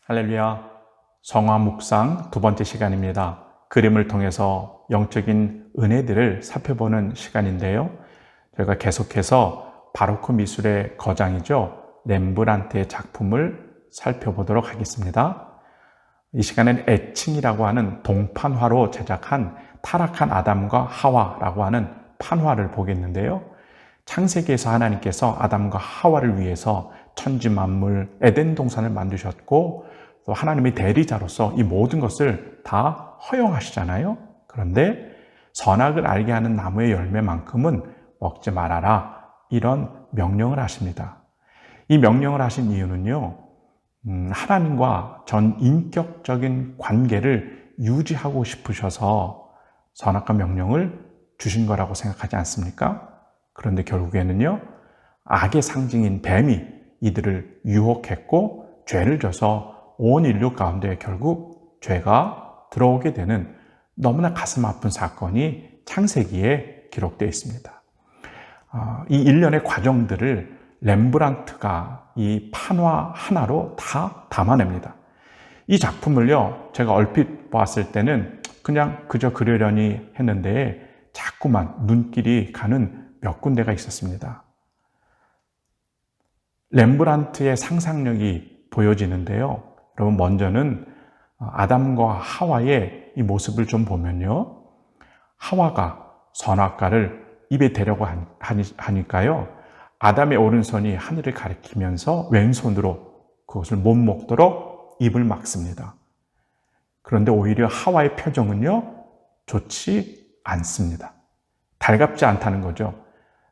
할렐루야. 성화 묵상 두 번째 시간입니다. 그림을 통해서 영적인 은혜들을 살펴보는 시간인데요. 저희가 계속해서 바로크 미술의 거장이죠. 렘브란트의 작품을 살펴보도록 하겠습니다. 이 시간엔 애칭이라고 하는 동판화로 제작한 타락한 아담과 하와라고 하는 판화를 보겠는데요. 창세기에서 하나님께서 아담과 하와를 위해서 천지 만물 에덴 동산을 만드셨고 또 하나님의 대리자로서 이 모든 것을 다 허용하시잖아요. 그런데 선악을 알게 하는 나무의 열매만큼은 먹지 말아라, 이런 명령을 하십니다. 이 명령을 하신 이유는요, 하나님과 전 인격적인 관계를 유지하고 싶으셔서 선악과 명령을 주신 거라고 생각하지 않습니까? 그런데 결국에는요, 악의 상징인 뱀이 이들을 유혹했고 죄를 져서 온 인류 가운데 결국 죄가 들어오게 되는 너무나 가슴 아픈 사건이 창세기에 기록되어 있습니다. 이 일련의 과정들을 렘브란트가 이 판화 하나로 다 담아냅니다. 이 작품을요, 제가 얼핏 보았을 때는 그냥 그저 그려려니 했는데 자꾸만 눈길이 가는 몇 군데가 있었습니다. 렘브란트의 상상력이 보여지는데요. 여러분, 먼저는 아담과 하와의 이 모습을 좀 보면요, 하와가 선악과를 입에 대려고 하니까요, 아담의 오른손이 하늘을 가리키면서 왼손으로 그것을 못 먹도록 입을 막습니다. 그런데 오히려 하와의 표정은요, 좋지 않습니다. 달갑지 않다는 거죠.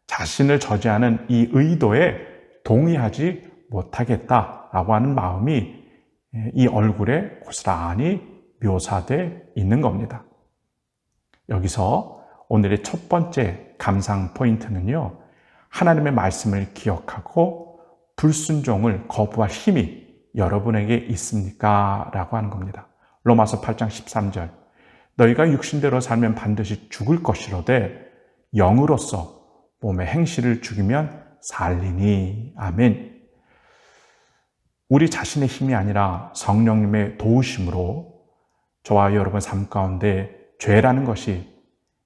자신을 저지하는 이 의도에 동의하지 못하겠다라고 하는 마음이 이 얼굴에 고스란히 묘사되어 있는 겁니다. 여기서 오늘의 첫 번째 감상 포인트는요, 하나님의 말씀을 기억하고 불순종을 거부할 힘이 여러분에게 있습니까? 라고 하는 겁니다. 로마서 8장 13절, 너희가 육신대로 살면 반드시 죽을 것이로되 영으로서 몸의 행실을 죽이면 살리니. 아멘. 우리 자신의 힘이 아니라 성령님의 도우심으로 저와 여러분 삶 가운데 죄라는 것이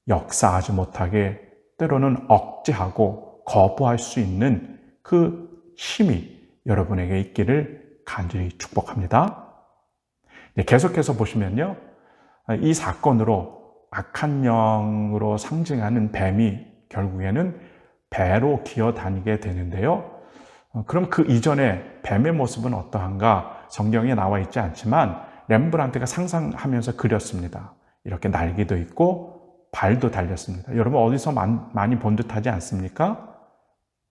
역사하지 못하게 때로는 억제하고 거부할 수 있는 그 힘이 여러분에게 있기를 간절히 축복합니다. 계속해서 보시면요, 이 사건으로 악한 영으로 상징하는 뱀이 결국에는 배로 기어다니게 되는데요. 그럼 그 이전에 뱀의 모습은 어떠한가? 성경에 나와 있지 않지만 렘브란트가 상상하면서 그렸습니다. 이렇게 날개도 있고 발도 달렸습니다. 여러분, 어디서 많이 본 듯하지 않습니까?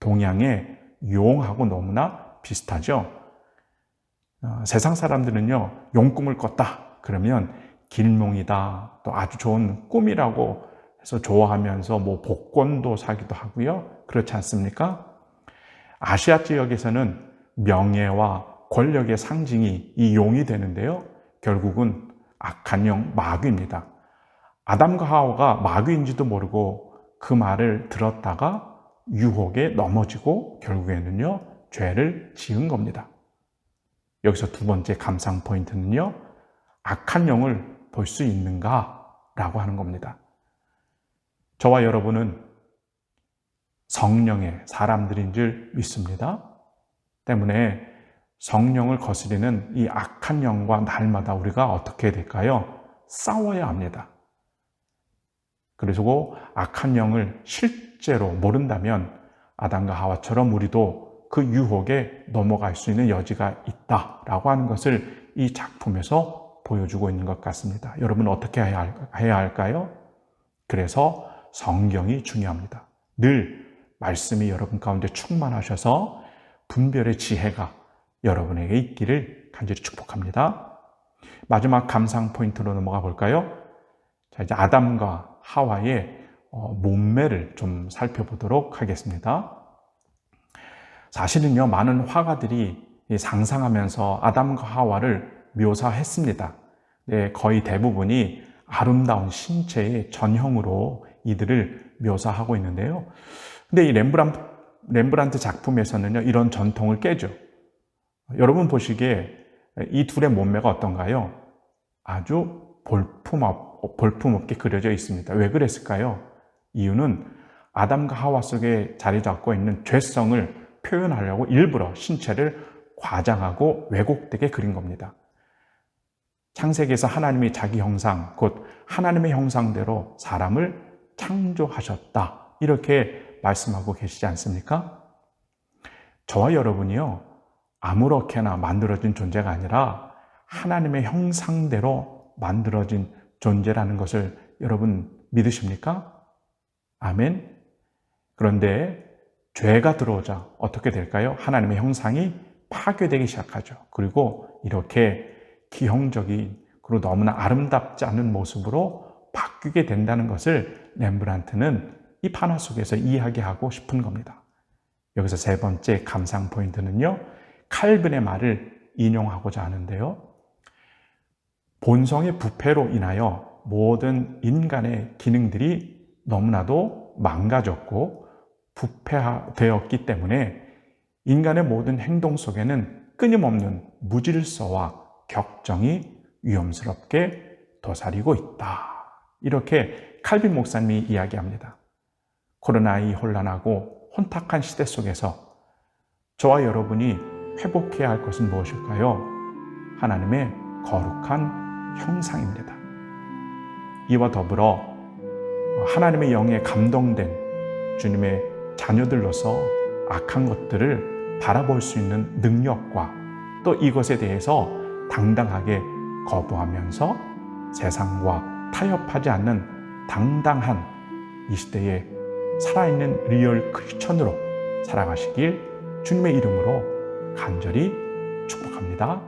동양의 용하고 너무나 비슷하죠. 세상 사람들은요, 용꿈을 꿨다 그러면 길몽이다, 또 아주 좋은 꿈이라고 해서 좋아하면서 뭐 복권도 사기도 하고요. 그렇지 않습니까? 아시아 지역에서는 명예와 권력의 상징이 이 용이 되는데요, 결국은 악한 영 마귀입니다. 아담과 하와가 마귀인지도 모르고 그 말을 들었다가 유혹에 넘어지고 결국에는요, 죄를 지은 겁니다. 여기서 두 번째 감상 포인트는요, 악한 영을 볼 수 있는가? 라고 하는 겁니다. 저와 여러분은 성령의 사람들인 줄 믿습니다. 때문에 성령을 거스리는 이 악한 영과 날마다 우리가 어떻게 될까요? 싸워야 합니다. 그리고 악한 영을 실제로 모른다면 아담과 하와처럼 우리도 그 유혹에 넘어갈 수 있는 여지가 있다라고 하는 것을 이 작품에서 보여주고 있는 것 같습니다. 여러분, 어떻게 해야 할까요? 그래서 성경이 중요합니다. 늘 말씀이 여러분 가운데 충만하셔서 분별의 지혜가 여러분에게 있기를 간절히 축복합니다. 마지막 감상 포인트로 넘어가 볼까요? 자, 이제 아담과 하와의 몸매를 좀 살펴보도록 하겠습니다. 사실은요, 많은 화가들이 상상하면서 아담과 하와를 묘사했습니다. 거의 대부분이 아름다운 신체의 전형으로 이들을 묘사하고 있는데요. 근데 이 렘브란트 작품에서는요, 이런 전통을 깨죠. 여러분 보시기에 이 둘의 몸매가 어떤가요? 아주 볼품없게 그려져 있습니다. 왜 그랬을까요? 이유는 아담과 하와 속에 자리 잡고 있는 죄성을 표현하려고 일부러 신체를 과장하고 왜곡되게 그린 겁니다. 창세기에서 하나님이 자기 형상, 곧 하나님의 형상대로 사람을 창조하셨다. 이렇게 말씀하고 계시지 않습니까? 저와 여러분이요, 아무렇게나 만들어진 존재가 아니라 하나님의 형상대로 만들어진 존재라는 것을 여러분 믿으십니까? 아멘. 그런데 죄가 들어오자 어떻게 될까요? 하나님의 형상이 파괴되기 시작하죠. 그리고 이렇게 기형적인, 그리고 너무나 아름답지 않은 모습으로 바뀌게 된다는 것을 렘브란트는 이 판화 속에서 이야기하고 싶은 겁니다. 여기서 세 번째 감상 포인트는요, 칼빈의 말을 인용하고자 하는데요. 본성의 부패로 인하여 모든 인간의 기능들이 너무나도 망가졌고 부패되었기 때문에 인간의 모든 행동 속에는 끊임없는 무질서와 격정이 위험스럽게 도사리고 있다. 이렇게 칼빈 목사님이 이야기합니다. 코로나의 혼란하고 혼탁한 시대 속에서 저와 여러분이 회복해야 할 것은 무엇일까요? 하나님의 거룩한 형상입니다. 이와 더불어 하나님의 영에 감동된 주님의 자녀들로서 악한 것들을 바라볼 수 있는 능력과 또 이것에 대해서 당당하게 거부하면서 세상과 타협하지 않는 당당한 이 시대의 살아있는 리얼 크리스천으로 살아가시길 주님의 이름으로 간절히 축복합니다.